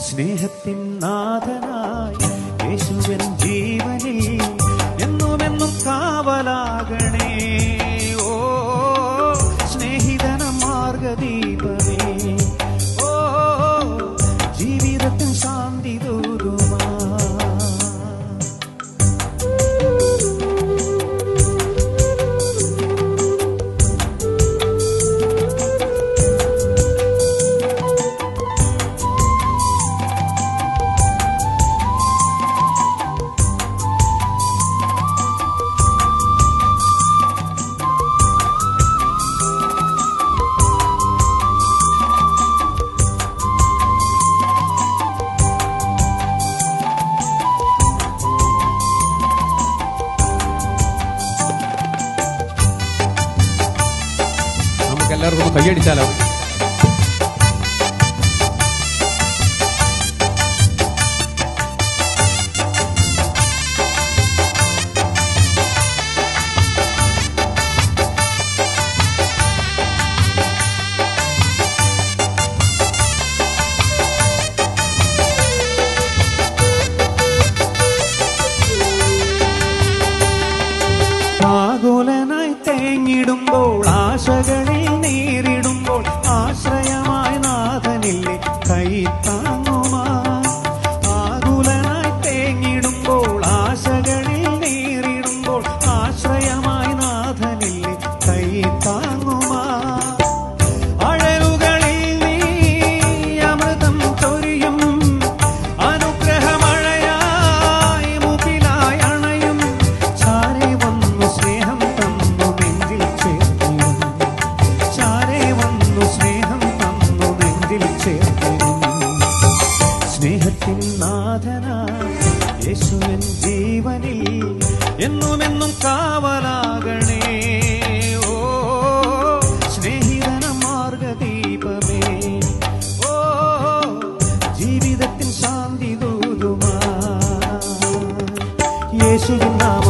സ്നേഹത്തിൻ നാഥനായി യേശുവൻ ജീവനിൽ എന്നുമെന്നും കാവലാകണേ. ഓ സ്നേഹിതന മാർഗദീപമേ, ഓ ജീവിതത്തിൻ ശാന്തി ദൂതുമാ. എല്ലാവർക്കും കൈയടിച്ചാലോ? ആകുലനായി തേങ്ങിടുമ്പോൾ ആശകളിൽ നേരിടുമ്പോൾ ആശ്രയമായി നാഥനില്ലേ കൈ താങ്ങുമാ. ആകുലനായി തേങ്ങിടുമ്പോൾ ആശകളിൽ നേരിടുമ്പോൾ ആശ്രയമായി നാഥനില്ലേ കൈ താങ്ങുമാ. അഴലുകളിൽ നീ അമൃതം ചൊരിയും അനുഗ്രഹമഴയായി മുകിലായി അണയും. ചാരെ വന്നു സ്നേഹം തന്നു നെഞ്ചിൽ ചേർത്തിടും, ചാരെ വന്നു സ്നേഹം തന്നു നെഞ്ചിൽ ചേർത്തിടും. സ്നേഹത്തിൻ നാഥനായി യേശുവൻ ജീവനിൽ എന്നുമെന്നും കാവലാകണേ. ഓ സ്നേഹിതന മാർഗദീപമേ, ഓ ജീവിതത്തിൻ ശാന്തി ദൂതുമാ. യേശുവിൻ നാമം